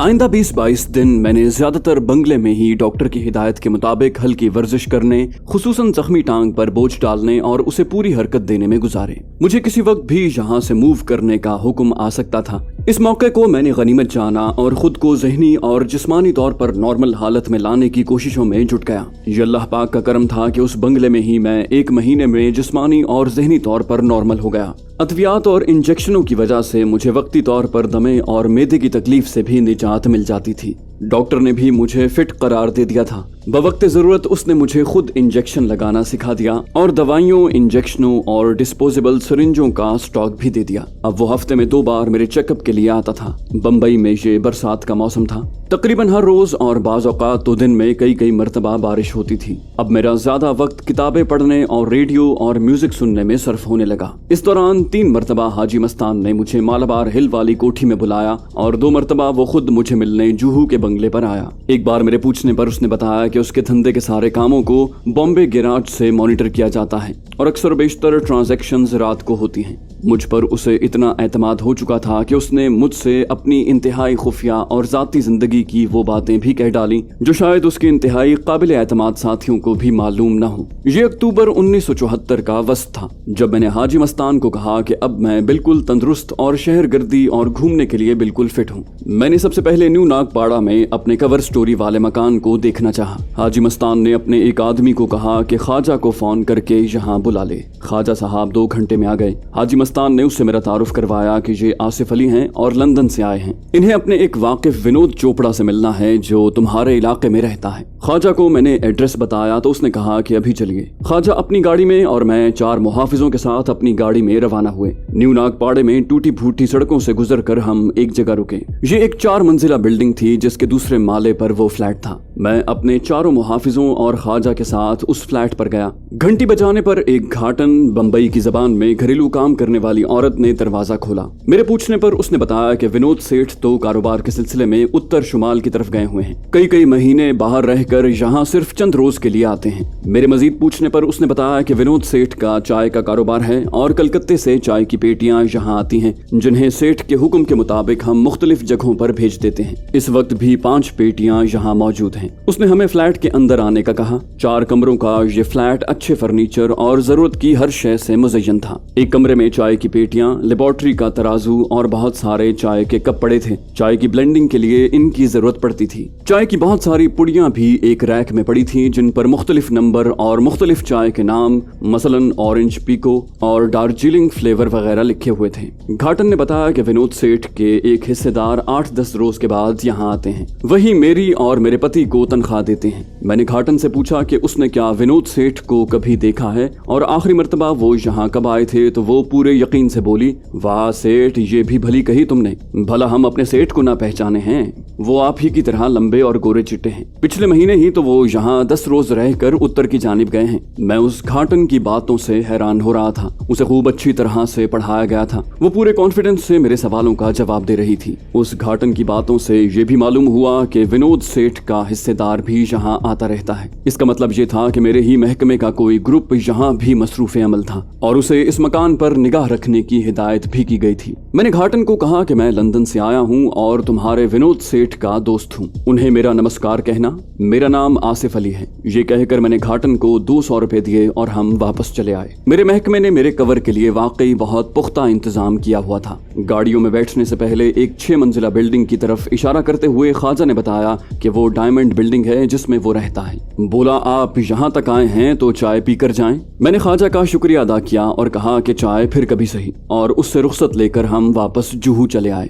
आइंदा 20-22 दिन मैंने ज्यादातर बंगले में ही डॉक्टर की हिदायत के मुताबिक हल्की वर्जिश करने, खुसूसन जख्मी टांग पर बोझ डालने और उसे पूरी हरकत देने में गुजारे। मुझे किसी वक्त भी यहाँ से मूव करने का हुक्म आ सकता था। इस मौके को मैंने गनीमत जाना और खुद को ज़हनी और जिस्मानी तौर पर नॉर्मल हालत में लाने की कोशिशों में जुट गया। ये अल्लाह पाक का करम था कि उस बंगले में ही मैं 1 महीने में जिस्मानी और ज़हनी तौर पर नॉर्मल हो गया। अद्वियात और इंजेक्शनों की वजह से मुझे वक्ती तौर पर दमे और मैदे की तकलीफ से भी निजात मिल जाती थी। डॉक्टर ने भी मुझे फिट करार दे दिया था। बवक्ते जरूरत उसने मुझे खुद इंजेक्शन लगाना सिखा दिया और दवाइयों, इंजेक्शनों और डिस्पोजेबल सिरिंजों का स्टॉक भी दे दिया। अब वो हफ्ते में 2 बार मेरे चेकअप के लिए आता था। बम्बई में ये बरसात का मौसम था, तकरीबन हर रोज और बाज़ औक़ात तो दिन में कई मरतबा बारिश होती थी। अब मेरा ज्यादा वक्त किताबें पढ़ने और रेडियो और म्यूजिक सुनने में सर्फ होने लगा। इस दौरान 3 मरतबा हाजी मस्तान ने मुझे मालाबार हिल वाली कोठी में बुलाया और 2 मरतबा वो खुद मुझे मिलने जूहू के बंगले पर आया। एक बार मेरे पूछने पर उसने बताया कि उसके धंधे के सारे कामों को बॉम्बे गैराज से मॉनिटर किया जाता है और अक्सर बेशतर ट्रांजैक्शंस रात को होती हैं। मुझ पर उसे इतना एतमाद हो चुका था कि उसने मुझसे अपनी इंतहाई खुफिया और जाती जिंदगी की वो बातें भी कह डाली जो शायद उसके इंतहाई काबिल एतमाद साथियों को भी मालूम न हो। ये अक्टूबर 1974 का वस्त था जब मैंने हाजी मस्तान को कहा कि अब मैं बिल्कुल तंदुरुस्त और शहर गर्दी और घूमने के लिए बिल्कुल फिट हूँ। मैंने सबसे पहले न्यू नागपाड़ा में अपने कवर स्टोरी वाले मकान को देखना चाहा। हाजी मस्तान ने अपने एक आदमी को कहा कि ख्वाजा को फोन करके यहाँ बुला ले। ख्वाजा साहब 2 घंटे में आ गए। हाजी मस्तान ने उससे मेरा तारुफ करवाया कि ये आसिफ अली हैं और लंदन से आए हैं। इन्हें अपने एक वाकिफ विनोद चोपड़ा से मिलना है जो तुम्हारे इलाके में रहता है। ख्वाजा को मैंने एड्रेस बताया तो उसने कहा कि अभी चलिए। ख्वाजा अपनी गाड़ी में और मैं 4 मुहाफिजों के साथ अपनी गाड़ी में रवाना हुए। न्यू नागपाड़े में टूटी फूटी सड़कों से गुजर कर हम एक जगह रुके। ये एक 4 मंजिला बिल्डिंग थी जिसके दूसरे माले पर वो फ्लैट था। मैं अपने 4 मुहाफिजों और ख्वाजा के साथ उस फ्लैट पर गया। घंटी बजाने पर एक घाटन बम्बई की जबान में घरेलू काम करने वाली औरत ने दरवाजा खोला। मेरे पूछने पर उसने बताया कि विनोद सेठ तो कारोबार के सिलसिले में उत्तर शुमाल की तरफ गए हुए हैं। कई महीने बाहर रहकर यहाँ सिर्फ चंद रोज के लिए आते हैं। मेरे मजीद पूछने पर उसने बताया कि विनोद सेठ का चाय का कारोबार है और कलकत्ते से चाय की पेटियां यहाँ आती हैं जिन्हें सेठ के हुक्म के मुताबिक हम मुख्तलिफ जगहों पर भेज देते हैं। इस वक्त भी 5 पेटियां यहाँ मौजूद हैं। उसने हमें फ्लैट के अंदर आने का कहा। 4 कमरों का ये फ्लैट अच्छे फर्नीचर और जरूरत की हर शय से मुज़य्यन था। एक कमरे में चाय की पेटियां, लेबोरेटरी का तराजू और बहुत सारे चाय के कप पड़े थे। चाय की ब्लेंडिंग के लिए इनकी जरूरत पड़ती थी। चाय की बहुत सारी पुड़ियां भी एक रैक में पड़ी थी जिन पर मुख्तलिफ नंबर और मुख्तलिफ चाय के नाम, मसलन ऑरेंज पीको और दार्जिलिंग फ्लेवर वगैरह लिखे हुए थे। घाटन ने बताया कि विनोद सेठ के एक हिस्सेदार 8-10 रोज के बाद यहाँ आते हैं। वही मेरी और मेरे पति को तनख्वाह देते हैं। मैंने घाटन से पूछा कि उसने क्या विनोद सेठ को कभी देखा है और आखिरी मर्तबा वो यहाँ कब आए थे तो वो पूरे यकीन से बोली, वाह सेठ, ये भी भली कही तुमने। भला हम अपने सेठ को ना पहचाने हैं? वो आप ही की तरह लंबे और गोरे चिट्टे हैं। पिछले महीने ही तो वो यहाँ 10 रोज रहकर उत्तर की जानिब गए हैं। मैं उस घाटन की बातों से हैरान हो रहा था। उसे खूब अच्छी तरह से पढ़ाया गया था। वो पूरे कॉन्फिडेंस से मेरे सवालों का जवाब दे रही थी। उस घाटन की बातों से ये भी मालूम हुआ कि विनोद सेठ का हिस्सेदार भी यहाँ आता रहता है। इसका मतलब ये था कि मेरे ही महकमे का कोई ग्रुप यहाँ भी मसरूफ अमल था और उसे इस मकान पर निगाह रखने की हिदायत भी की गई थी। मैंने घाटन को कहा कि मैं लंदन से आया हूँ और तुम्हारे विनोद सेठ का दोस्त हूँ। उन्हें मेरा नमस्कार कहना। मेरा नाम आसिफ अली है। ये कहकर मैंने घाटन को 200 रुपए दिए और हम वापस चले आए। मेरे महकमे ने मेरे कवर के लिए वाकई बहुत पुख्ता इंतजाम किया हुआ था। गाड़ियों में बैठने से पहले एक 6 मंजिला बिल्डिंग की तरफ इशारा करते हुए ख्वाजा ने बताया कि वो डायमंड बिल्डिंग है जिसमें वो रहता है। बोला, आप यहाँ तक आए हैं तो चाय पीकर जाएं। मैंने ख्वाजा का शुक्रिया अदा किया और कहा कि चाय फिर कभी सही, और उससे रुख्सत लेकर हम वापस जुहू चले आए।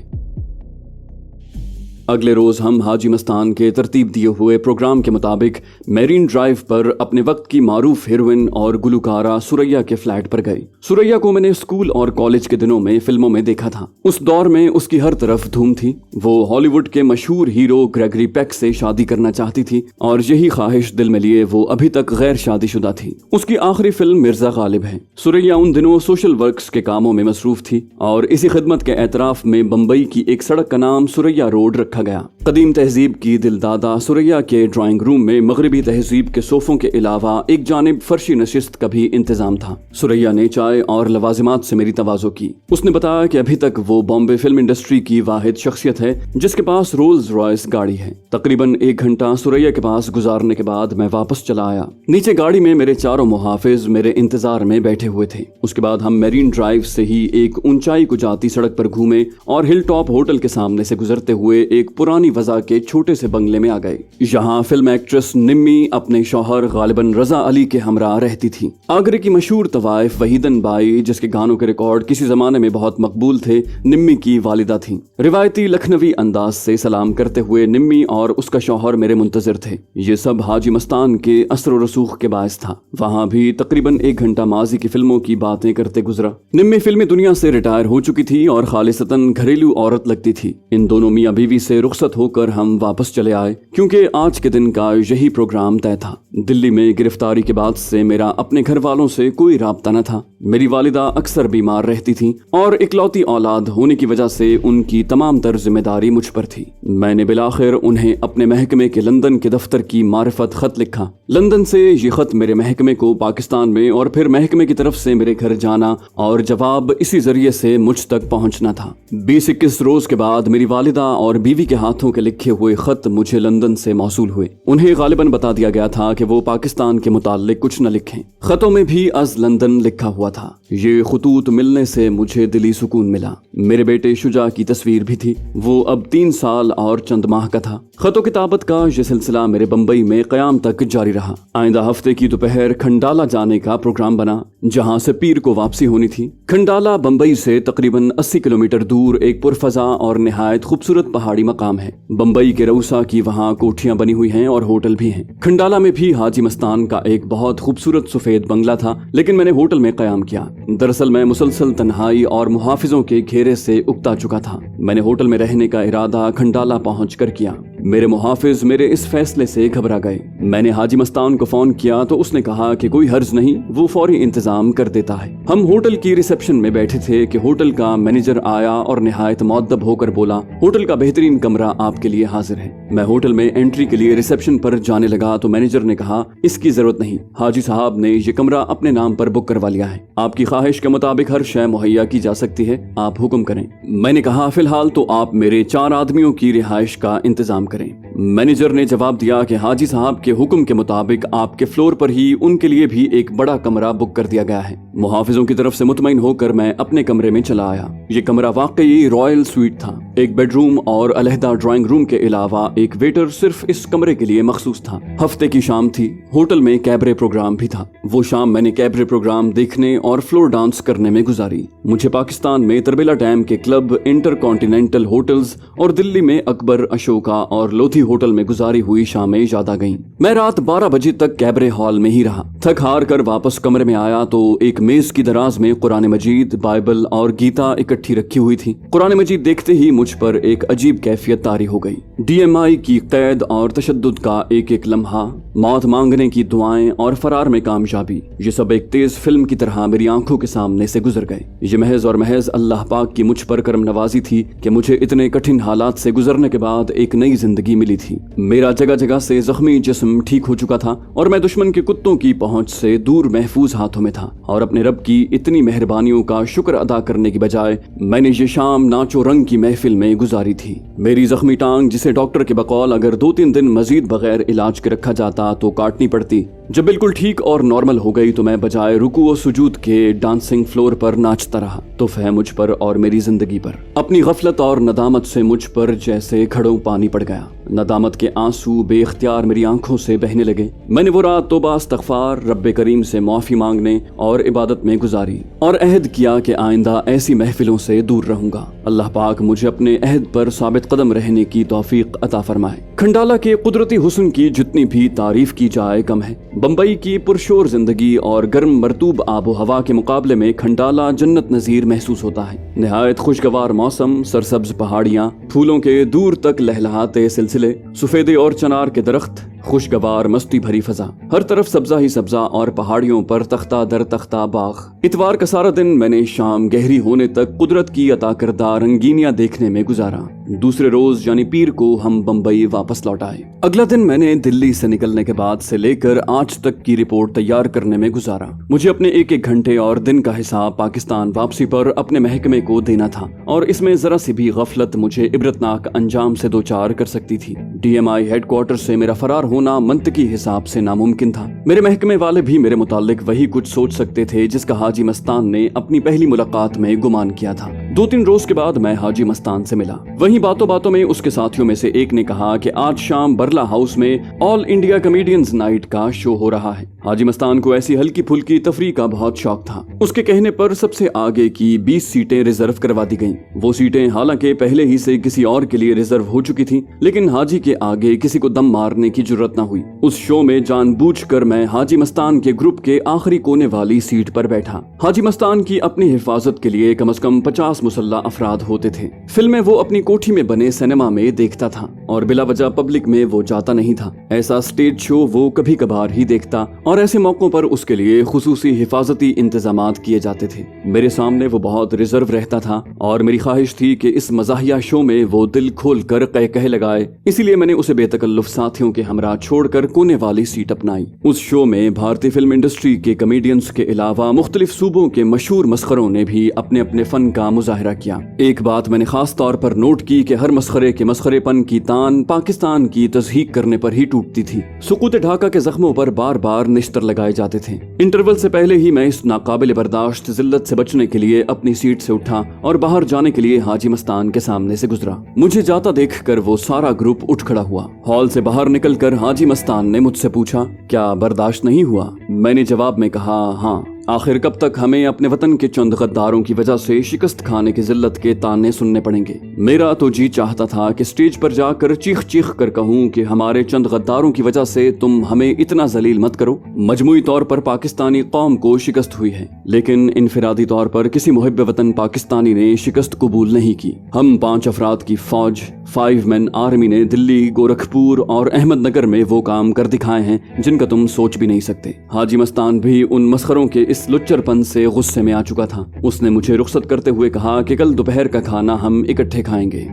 अगले रोज हम हाजी मस्तान के तरतीब दिए हुए प्रोग्राम के मुताबिक मेरीन ड्राइव पर अपने वक्त की मारूफ हीरोइन और गुलकारा सुरैया के फ्लैट पर गए। सुरैया को मैंने स्कूल और कॉलेज के दिनों में फिल्मों में देखा था। उस दौर में उसकी हर तरफ धूम थी। वो हॉलीवुड के मशहूर हीरो ग्रेगरी पेक से शादी करना चाहती थी और यही ख्वाहिश दिल में लिए वो अभी तक गैर शादीशुदा थी। उसकी आखिरी फिल्म मिर्जा गालिब है। सुरैया उन दिनों सोशल वर्क्स के कामों में मसरूफ थी और इसी खिदमत के एतराफ में बम्बई की एक सड़क का नाम सुरैया रोड रखा गया। कदीम तहजीब की दिलदादा सुरैया के ड्राइंग रूम में मगरबी तहजीब के सोफों के अलावा एक जानिब फर्शी नशिस्त का भी इंतजाम था। सुरैया ने चाय और लवाजिमात से मेरी तवाज़ो की। उसने बताया कि अभी तक वो बॉम्बे फिल्म इंडस्ट्री की वाहिद शख्सियत है जिसके पास रोल्स रॉयस गाड़ी है। तकरीबन 1 घंटा सुरैया के पास गुजारने के बाद मैं वापस चला आया। नीचे गाड़ी में मेरे चारों मुहाफिज मेरे इंतजार में बैठे हुए थे। उसके बाद हम मेरीन ड्राइव से ही एक ऊंचाई को जाती सड़क पर घूमे और हिल टॉप होटल के सामने से गुजरते हुए एक पुरानी वजह के छोटे से बंगले में आ गए। यहाँ फिल्म एक्ट्रेस निम्मी अपने शौहर गालिबन रजा अली के हमरा रहती थी। आगरे की मशहूर तवाइफ वहीदन बाई, जिसके गानों के रिकॉर्ड किसी जमाने में बहुत मकबूल थे, निम्मी की वालिदा थी। रिवायती लखनवी अंदाज से सलाम करते हुए निम्मी और उसका शौहर मेरे मुंतजिर थे। ये सब हाजी मस्तान के असर रसूख के बायस था। वहाँ भी तकरीबन 1 घंटा माजी की फिल्मों की बातें करते गुजरा। निम्मी फिल्मी दुनिया से रिटायर हो चुकी थी और खालिसतन घरेलू औरत लगती थी। इन दोनों मियाँ बीवी से रुखसत होकर हम वापस चले आए क्योंकि आज के दिन का यही प्रोग्राम तय था। दिल्ली में गिरफ्तारी के बाद से मेरा अपने घर वालों से कोई राब्ता न था। मेरी वालिदा अक्सर बीमार रहती थी और इकलौती औलाद होने की वजह से उनकी तमाम तर जिम्मेदारी मुझ पर थी। मैंने बिलाखिर उन्हें अपने महकमे के लंदन के दफ्तर की मारिफत खत लिखा। लंदन से ये खत मेरे महकमे को पाकिस्तान में और फिर महकमे की तरफ से मेरे घर जाना और जवाब इसी जरिए से मुझ तक पहुंचना था। 20-21 रोज के बाद मेरी वालिदा और बीवी के हाथों के लिखे हुए खत मुझे लंदन से मौसूल हुए। उन्हें गालिबन बता दिया गया था कि वो पाकिस्तान के मुताल्लिक कुछ न लिखें। खतों में भी अज लंदन लिखा हुआ था। ये खतूत मिलने से मुझे दिली सुकून मिला। मेरे बेटे शुजा की तस्वीर भी थी। वो अब 3 साल और चंद माह का था। खतों किताबत का ये सिलसिला मेरे बम्बई में क़याम तक जारी रहा। आइंदा हफ्ते की दोपहर खंडाला जाने का प्रोग्राम बना, जहाँ से पीर को वापसी होनी थी। खंडाला बम्बई से तकरीबन 80 किलोमीटर दूर एक पुरफजा और निहायत खूबसूरत पहाड़ी मकाम है। बम्बई के रऊसा की वहाँ कोठियाँ बनी हुई हैं और होटल भी हैं। खंडाला में भी हाजी मस्तान का एक बहुत खूबसूरत सफेद बंगला था, लेकिन मैंने होटल में क़याम किया। दरअसल मैं मुसलसल तन्हाई और मुहाफिजों के घेरे से उकता चुका था। मैंने होटल में रहने का इरादा खंडाला पहुँच कर किया। मेरे मुहाफिज मेरे इस फैसले से घबरा गए। मैंने हाजी मस्तान को फोन किया तो उसने कहा कि कोई हर्ज नहीं, वो फौरी इंतजाम कर देता है। हम होटल की रिसेप्शन में बैठे थे कि होटल का मैनेजर आया और निहायत मुअद्दब होकर बोला, होटल का बेहतरीन कमरा आपके लिए हाजिर है। मैं होटल में एंट्री के लिए रिसेप्शन पर जाने लगा तो मैनेजर ने कहा, इसकी जरूरत नहीं, हाजी साहब ने ये कमरा अपने नाम पर बुक करवा लिया है। आपकी ख्वाहिश के मुताबिक हर शय मुहैया की जा सकती है, आप हुक्म करें। मैंने कहा, फिलहाल तो आप मेरे 4 आदमियों की रिहाइश का इंतजाम करें। मैनेजर ने जवाब दिया कि हाजी साहब के हुक्म के मुताबिक आपके फ्लोर पर ही उनके लिए भी एक बड़ा कमरा बुक कर दिया गया है। मुहाफिजों की तरफ से मुतमईन होकर मैं अपने कमरे में चला आया। ये कमरा वाकई रॉयल स्वीट था। एक बेडरूम और अलहदा ड्राइंग रूम के अलावा एक वेटर सिर्फ इस कमरे के लिए मखसूस था। हफ्ते की शाम थी। होटल में कैबरे प्रोग्राम भी था। वो शाम मैंने कैबरे प्रोग्राम देखने और फ्लोर डांस करने में गुजारी। मुझे पाकिस्तान में तरबेला डैम के क्लब, इंटरकॉन्टिनेंटल होटल्स और दिल्ली में अकबर, अशोका और लोधी होटल में गुजारी हुई शामें याद आ गईं। मैं रात 12 बजे तक कैबरे हॉल में ही रहा। थक हार कर वापस कमरे में आया तो एक मेज की दराज में कुरान मजीद, बाइबल और गीता इकट्ठी रखी हुई थी। कुरान मजीद देखते ही मुझ पर एक अजीब कैफियत तारी हो गई। DMI की कैद और तशद्दुद का एक एक लम्हा, मौत मांगने की दुआएं और फरार में कामयाबी, ये सब एक तेज फिल्म की तरह मेरी आंखों के सामने से गुजर गए। ये महज और महज अल्लाह पाक की मुझ पर करम नवाजी थी कि मुझे इतने कठिन हालात से गुजरने के बाद एक नई जिंदगी मिली थी। मेरा जगह जगह से जख्मी जिस्म ठीक हो चुका था और मैं दुश्मन के कुत्तों की पहुंच से दूर महफूज हाथों में था। और अपने रब की इतनी मेहरबानियों का शुक्र अदा करने की बजाय मैंने ये शाम नाचो रंग की महफिल में गुजारी थी। मेरी जख्मी टांग, जिसे डॉक्टर के बकौल अगर 2-3 दिन मजीद बगैर इलाज के रखा जाता तो काटनी पड़ती, जब बिल्कुल ठीक और नॉर्मल हो गई तो मैं बजाय रुकू और सुजूद के डांसिंग फ्लोर पर नाचता रहा। तो फह मुझ पर और मेरी जिंदगी पर। अपनी गफलत और नदामत से मुझ पर जैसे घड़ों पानी पड़ गया। नदामत के आंसू बेख्तियार मेरी आंखों से बहने लगे। मैंने वो रात तौबा इस्तग़फ़ार, रब्बे करीम से माफी मांगने और इबादत में गुजारी और अहद किया कि आइंदा ऐसी महफिलों से दूर रहूंगा। अल्लाह पाक मुझे अपने अहद पर साबित कदम रहने की तौफीक अता फरमाए। खंडाला के कुदरती हुस्न की जितनी भी तारीफ की जाए कम है। बम्बई की पुरशोर जिंदगी और गर्म मरतूब आबो हवा के मुकाबले में खंडाला जन्नत नजीर महसूस होता है। निहायत खुशगवार मौसम, सरसब्ज पहाड़ियाँ, फूलों के दूर तक लहलहाते सिलसिले, सफेदे और चनार के दरख्त, خوشگوار مستی भरी फजा, हर तरफ सब्जा ही सब्जा और पहाड़ियों पर तख्ता दर तख्ता बाग। इतवार का सारा दिन मैंने शाम गहरी होने तक कुदरत की अता करदा रंगीनियां देखने में गुजारा। दूसरे रोज यानी पीर को हम बम्बई वापस लौट आए। अगला दिन मैंने दिल्ली से निकलने के बाद से लेकर आज तक की रिपोर्ट तैयार करने में गुजारा। मुझे अपने एक एक घंटे और दिन का हिसाब पाकिस्तान वापसी पर अपने महकमे को देना था और इसमें जरा सी भी गफलत मुझे इबरतनाक अंजाम से दो चार कर सकती थी। DMI हेडक्वार्टर से मेरा फरार होना मंतकी हिसाब से नामुमकिन था। मेरे महकमे वाले भी मेरे मुतालिक वही कुछ सोच सकते थे जिसका हाजी मस्तान ने अपनी पहली मुलाकात में गुमान किया था। 2-3 रोज के बाद मैं हाजी मस्तान से मिला। वहीं बातों बातों में उसके साथियों में से एक ने कहा कि आज शाम बरला हाउस में ऑल इंडिया कॉमेडियंस नाइट का शो हो रहा है। हाजी मस्तान को ऐसी हल्की फुल्की तफरीह का बहुत शौक था। उसके कहने पर सबसे आगे की 20 सीटें रिजर्व करवा दी गईं। वो सीटें हालांकि पहले ही से किसी और के लिए रिजर्व हो चुकी थी, लेकिन हाजी के आगे किसी को दम मारने की जरूरत न हुई। उस शो में जानबूझकर मैं हाजी मस्तान के ग्रुप के आखिरी कोने वाली सीट पर बैठा। हाजी मस्तान की अपनी हिफाजत के लिए कम से कम 50 मुसल्ला अफराद होते थे। फिल्में वो अपनी कोठी में बने सिनेमा में देखता था और बिला वजह पब्लिक में वो जाता नहीं था। ऐसा स्टेज शो वो कभी कभार ही देखता और ऐसे मौकों पर उसके लिए खुसूसी हिफाजती इंतजामात किए जाते थे। मेरे सामने वो बहुत रिजर्व रहता था और मेरी ख्वाहिश थी कि इस मजाहिया शो में वो दिल खोल कर कह लगाए। इसीलिए मैंने उसे बेतकल्लुफ साथियों के हमरा छोड़कर कोने वाली सीट अपनाई। उस शो में भारतीय फिल्म इंडस्ट्री के कॉमेडियंस के अलावा मुख्तलिफ सूबों के मशहूर मस्खरों ने भी अपने अपने फन का मुजाहिरा किया। एक बात मैंने खास तौर पर नोट की कि हर मस्खरे के मस्खरेपन की तान पाकिस्तान की तज़हीक करने पर ही टूटती थी। सुकूत ढाका के जख्मों पर बार बार निश्तर लगाए जाते थे। इंटरवल से पहले ही मैं इस नाकाबिल बर्दाश्त जिल्लत से बचने के लिए अपनी सीट से उठा और बाहर जाने के लिए हाजी मस्तान के सामने से गुजरा। मुझे जाता देखकर वो सारा ग्रुप उठ खड़ा हुआ। हॉल से बाहर निकलकर हाजी मस्तान ने मुझसे पूछा, क्या बर्दाश्त नहीं हुआ? मैंने जवाब में कहा, हाँ। आखिर कब तक हमें अपने वतन के चंद गद्दारों की वजह से शिकस्त खाने की जिल्लत के ताने सुनने पड़ेंगे? मेरा तो जी चाहता था कि स्टेज पर जाकर चीख चीख कर कहूं कि हमारे चंद गद्दारों की वजह से तुम हमें इतना जलील मत करो। मजमूई तौर पर पाकिस्तानी कौम को शिकस्त हुई है, लेकिन इनफिरादी तौर पर किसी मुहिब वतन पाकिस्तानी ने शिकस्त कबूल नहीं की। हम 5 अफराद की फौज 5 मैन आर्मी ने दिल्ली, गोरखपुर और अहमदनगर में वो काम कर दिखाए हैं जिनका तुम सोच भी नहीं सकते। हाजी मस्तान भी उन मस्खरों के इस लुच्चरपन से गुस्से में आ चुका था। उसने मुझे रुखसत करते हुए कहा कि कल दोपहर का खाना हम इकट्ठे खाएंगे।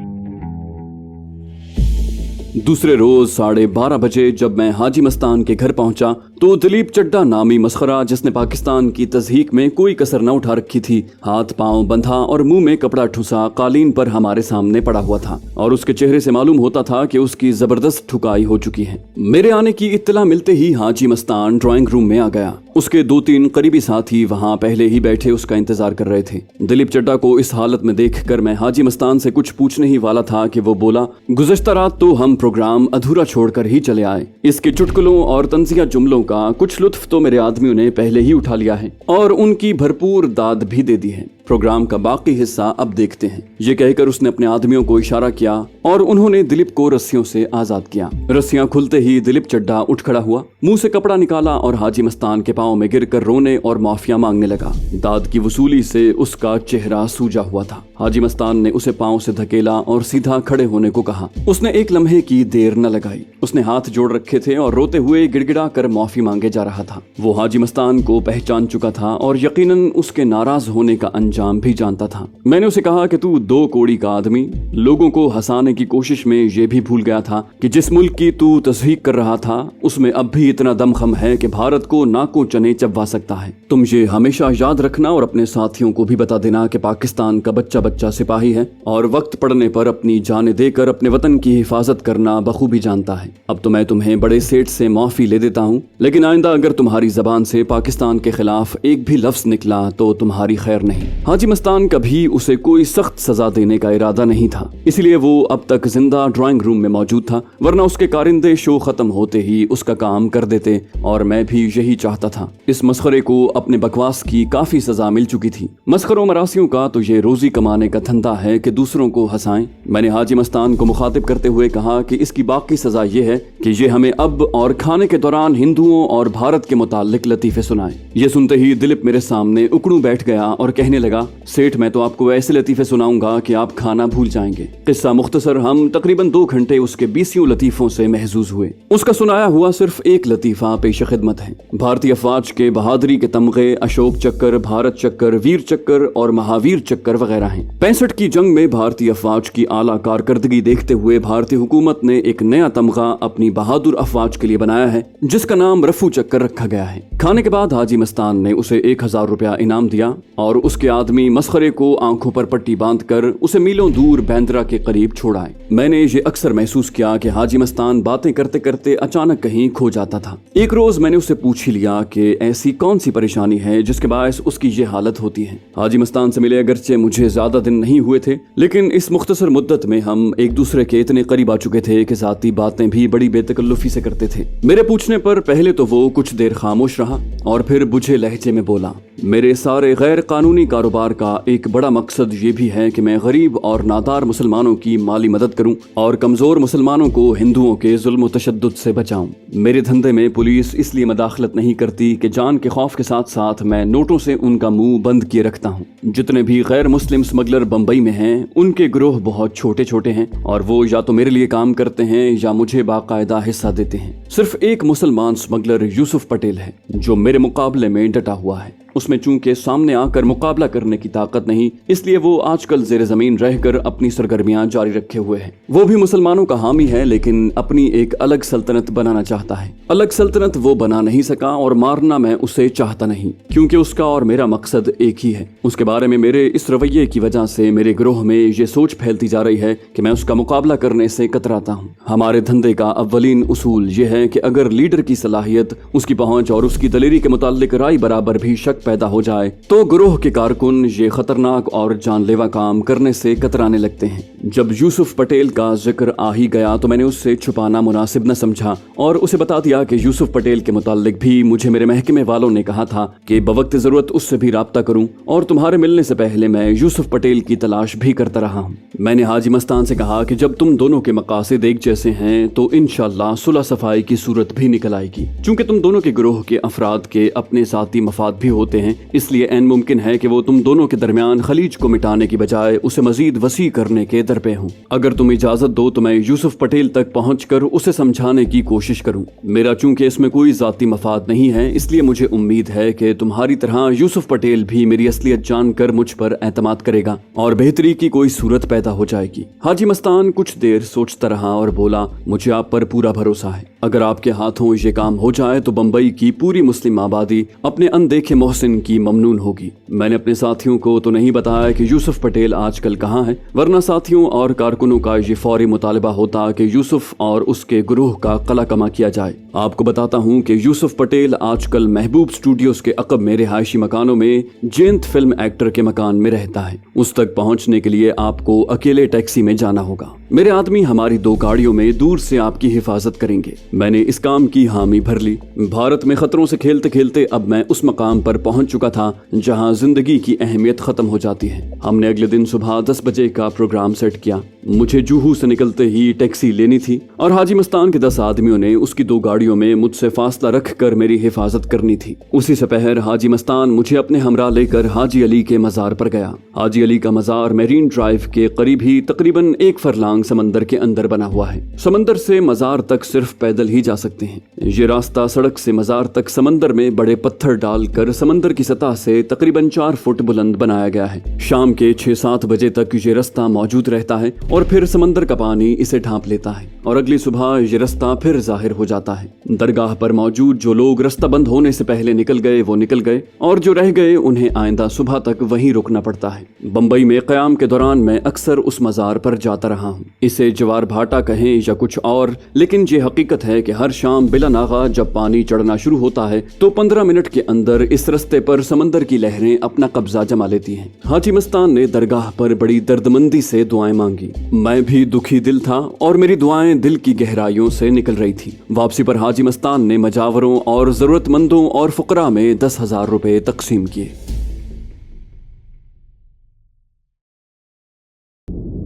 दूसरे रोज 12:30 बजे जब मैं हाजी मस्तान के घर पहुंचा तो दिलीप चड्ढा नामी मस्खरा, जिसने पाकिस्तान की तज़हीक में कोई कसर न उठा रखी थी, हाथ पांव बंधा और मुंह में कपड़ा ठुसा कालीन पर हमारे सामने पड़ा हुआ था और उसके चेहरे से मालूम होता था कि उसकी जबरदस्त ठुकाई हो चुकी है। मेरे आने की इत्तला मिलते ही हाजी मस्तान ड्राइंग रूम में आ गया। उसके 2-3 करीबी साथी वहां पहले ही बैठे उसका इंतजार कर रहे थे। दिलीप चड्ढा को इस हालत में देखकर मैं हाजी मस्तान से कुछ पूछने ही वाला था कि वो बोला, गुज़श्ता रात तो हम प्रोग्राम अधूरा छोड़कर ही चले आए। इसके चुटकुलों और तंजिया जुमलों का कुछ लुत्फ तो मेरे आदमियों ने पहले ही उठा लिया है और उनकी भरपूर दाद भी दे दी है। प्रोग्राम का बाकी हिस्सा अब देखते हैं। ये कहकर उसने अपने आदमियों को इशारा किया और उन्होंने दिलीप को रस्सियों से आजाद किया। रस्सियां खुलते ही दिलीप चड्ढा उठ खड़ा हुआ, मुंह से कपड़ा निकाला और हाजी मस्तान के पांव में गिरकर रोने और माफिया मांगने लगा। दाद की वसूली से उसका चेहरा सूजा हुआ था। हाजी मस्तान ने उसे पांव से धकेला और सीधा खड़े होने को कहा। उसने एक लम्हे की देर न लगाई। उसने हाथ जोड़ रखे थे और रोते हुए गिड़गिड़ा कर माफी मांगे जा रहा था। वो हाजी मस्तान को पहचान चुका था और यकीनन उसके नाराज होने का अंजाम भी जानता था। मैंने उसे कहा कि तू 2 कौड़ी का आदमी, लोगों को हंसाने की कोशिश में ये भी भूल गया था कि जिस मुल्क की तू तज़हीक कर रहा था उसमें अब भी इतना दमखम है कि भारत को नाकों चने चबवा सकता है। तुम ये हमेशा याद रखना और अपने साथियों को भी बता देना कि पाकिस्तान का बच्चा बच्चा सिपाही है और वक्त पड़ने पर अपनी जानें देकर अपने वतन की हिफाजत करना बखूबी जानता है। अब तो मैं तुम्हें बड़े सेठ से माफी ले देता हूँ, लेकिन आइंदा अगर तुम्हारी जबान से पाकिस्तान के खिलाफ एक भी लफ्ज निकला तो तुम्हारी खैर नहीं। हाजी मस्तान का भी उसे कोई सख्त सजा देने का इरादा नहीं था, इसलिए वो अब तक जिंदा ड्राइंग रूम में मौजूद था, वरना उसके कारिंदे शो खत्म होते ही उसका काम कर देते और मैं भी यही चाहता था। इस मस्खरे को अपने बकवास की काफी सजा मिल चुकी थी। मस्खरों मरासियों का तो ये रोजी कमाने का धंधा है कि दूसरों को हंसाएं। मैंने हाजी मस्तान को मुखातिब करते हुए कहा कि इसकी बाकी सजा ये है कि ये हमें अब और खाने के दौरान हिंदुओं और भारत के मुताल्लिक लतीफे सुनाए। ये सुनते ही दिलीप मेरे सामने उकड़ू बैठ गया और कहने लगा, लगा, सेठ मैं तो आपको ऐसे लतीफ़े सुनाऊंगा कि आप खाना भूल जाएंगे। किस्सा मुख्तसर, हम तकरीबन 2 घंटे उसके 20 लतीफ़ों से महजूज हुए। उसका सुनाया हुआ सिर्फ एक लतीफ़ा पेश खिदमत है। भारतीय अफवाज के बहादुरी के तमगे अशोक चक्कर, भारत चक्कर, वीर चक्कर और महावीर चक्कर वगैरह हैं। 65 की जंग में भारतीय अफवाज की आला कारकर्दगी देखते हुए भारतीय हुकूमत ने एक नया तमगा अपनी बहादुर अफवाज के लिए बनाया है, जिसका नाम रफू चक्कर रखा गया है। खाने के बाद हाजी मस्तान ने उसे 1000 रुपया इनाम दिया और उसके आदमी मस्खरे को आंखों पर पट्टी बांधकर उसे मीलों दूर बैंद्रा के करीब छोड़ाए। मैंने ये अक्सर महसूस किया कि हाजी मस्तान बातें करते करते अचानक कहीं खो जाता था। एक रोज मैंने उससे पूछ ही लिया कि ऐसी कौन सी परेशानी है जिसके बायस उसकी ये हालत होती है। हाजी मस्तान से मिले अगरचे मुझे ज्यादा दिन नहीं हुए थे, लेकिन इस मुख्तसर मुद्दत में हम एक दूसरे के इतने करीब आ चुके थे कि जाती बातें भी बड़ी बेतकल्लुफी से करते थे। मेरे पूछने पर पहले तो वो कुछ देर खामोश रहा और फिर बुझे लहजे में बोला, मेरे सारे गैर कानूनी कारोबार का एक बड़ा मकसद ये भी है कि मैं गरीब और नादार मुसलमानों की माली मदद करूं और कमजोर मुसलमानों को हिंदुओं के जुल्म तशद्दुद से बचाऊं। मेरे धंधे में पुलिस इसलिए मदाखलत नहीं करती कि जान के खौफ के साथ साथ मैं नोटों से उनका मुंह बंद किए रखता हूं। जितने भी गैर मुस्लिम स्मगलर बंबई में हैं, उनके ग्रोह बहुत छोटे छोटे हैं और वो या तो मेरे लिए काम करते हैं या मुझे बाकायदा हिस्सा देते हैं। सिर्फ एक मुसलमान स्मगलर यूसुफ पटेल है जो मेरे मुकाबले में डटा हुआ है। उसमें चूंकि सामने आकर मुकाबला करने की ताकत नहीं, इसलिए वो आजकल जेर जमीन रहकर अपनी सरगर्मियां जारी रखे हुए है। वो भी मुसलमानों का हामी है, लेकिन अपनी एक अलग सल्तनत बनाना चाहता है। अलग सल्तनत वो बना नहीं सका और मारना मैं उसे चाहता नहीं, क्योंकि उसका और मेरा मकसद एक ही है। उसके बारे में मेरे इस रवैये की वजह से मेरे ग्रोह में ये सोच फैलती जा रही है कि मैं उसका मुकाबला करने से कतराता हूँ। हमारे धंधे का अव्वलीन उसूल ये है कि अगर लीडर की सलाहियत, उसकी पहुंच और उसकी दलेरी के मुताल्लिक राय बराबर भी शक पैदा हो जाए तो ग्रोह के कारकुन ये खतरनाक और जानलेवा काम करने से कतराने लगते हैं। जब यूसुफ पटेल का जिक्र आ ही गया तो मैंने उससे छुपाना मुनासिब न समझा और उसे बता दिया कि यूसुफ पटेल के मुताल्लिक भी मुझे मेरे महकमे वालों ने कहा था कि बवक्त जरूरत उससे भी राब्ता करूं और तुम्हारे मिलने से पहले मैं यूसुफ पटेल की तलाश भी करता रहा हूं। मैंने हाजी मस्तान से कहा कि जब तुम दोनों के मकासद एक जैसे हैं तो इंशाअल्लाह सुलह सफाई की सूरत भी निकल आएगी। चूंकि तुम दोनों के ग्रोह के अफराद के अपने साथी मफाद भी होते हैं, इसलिए ऐन मुमकिन है कि वो तुम दोनों के दरमियान खलीज को मिटाने की बजाय उसे मजीद वसी करने के दर पे हूँ। अगर तुम इजाजत दो तो मैं यूसुफ पटेल तक पहुंचकर उसे समझाने की कोशिश करूं। मेरा चूंकि इसमें कोई जाती मफाद नहीं है, इसलिए मुझे उम्मीद है कि तुम्हारी तरह यूसुफ पटेल भी मेरी असलियत जानकर मुझ पर एतमाद करेगा और बेहतरी की कोई सूरत पैदा हो जाएगी। हाजी मस्तान कुछ देर सोचता रहा और बोला, मुझे आप पर पूरा भरोसा है। अगर आपके हाथों ये काम हो जाए तो बंबई की पूरी मुस्लिम आबादी अपने अनदेखे मोहसिन की ममनून होगी। मैंने अपने साथियों को तो नहीं बताया कि यूसुफ पटेल आजकल कहाँ है, वरना साथियों और कारकुनों का ये फौरी मुतालबा होता कि यूसुफ और उसके ग्रोह का कला कमा किया जाए। आपको बताता हूँ कि यूसुफ पटेल आजकल महबूब स्टूडियोज के अकब में रिहायशी मकानों में जयंत फिल्म एक्टर के मकान में रहता है। उस तक पहुँचने के लिए आपको अकेले टैक्सी में जाना होगा। मेरे आदमी हमारी 2 गाड़ियों में दूर से आपकी हिफाजत करेंगे। मैंने इस काम की हामी भर ली। भारत में खतरों से खेलते खेलते अब मैं उस मकाम पर पहुंच चुका था जहां जिंदगी की अहमियत खत्म हो जाती है। हमने अगले दिन सुबह 10 बजे का प्रोग्राम सेट किया। मुझे जूहू से निकलते ही टैक्सी लेनी थी और हाजी मस्तान के 10 आदमियों ने उसकी 2 गाड़ियों में मुझसे फासला रख कर मेरी हिफाजत करनी थी। उसी से पहर हाजी मस्तान मुझे अपने हमरा लेकर हाजी अली के मजार पर गया। हाजी अली का मजार मेरीन ड्राइव के करीब ही तकरीबन 1 फरलांग समंदर के अंदर बना हुआ है। समंदर से मजार तक सिर्फ पैदल ही जा सकते हैं। ये रास्ता सड़क से मजार तक समंदर में बड़े पत्थर डालकर समंदर की सतह से तकरीबन 4 फुट बुलंद बनाया गया है। शाम के 6-7 बजे तक ये रास्ता मौजूद रहता है और फिर समंदर का पानी इसे ढांप लेता है और अगली सुबह ये रास्ता फिर जाहिर हो जाता है। दरगाह पर मौजूद जो लोग रास्ता बंद होने से पहले निकल गए वो निकल गए और जो रह गए उन्हें आइंदा सुबह तक वहीं रुकना पड़ता है। बंबई में क़याम के दौरान मैं अक्सर उस मजार पर जाता रहा हूँ। इसे जवार भाटा कहें या कुछ और, लेकिन ये हकीकत है कि हर शाम बिला नागा जब पानी चढ़ना शुरू होता है तो 15 मिनट के अंदर इस रास्ते पर समंदर की लहरें अपना कब्जा जमा लेती हैं। हाजी मस्तान ने दरगाह पर बड़ी दर्दमंदी से दुआएं मांगी। मैं भी दुखी दिल था और मेरी दुआएं दिल की गहराइयों से निकल रही थी। वापसी पर हाजी मस्तान ने मजावरों और जरूरतमंदों और फुकरा में 10,000 रुपए तकसीम किए।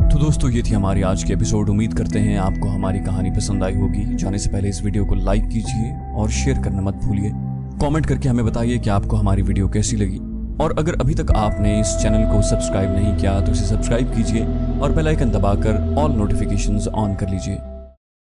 तो दोस्तों ये थी हमारी आज की एपिसोड। उम्मीद करते हैं आपको हमारी कहानी पसंद आई होगी। जाने से पहले इस वीडियो को लाइक कीजिए और शेयर करना मत भूलिए। कमेंट करके हमें बताइए कि आपको हमारी वीडियो कैसी लगी। اور اگر ابھی تک آپ نے اس چینل کو سبسکرائب نہیں کیا تو اسے سبسکرائب کیجئے اور بیل آئیکن دبا کر آل نوٹیفیکیشنز آن کر لیجئے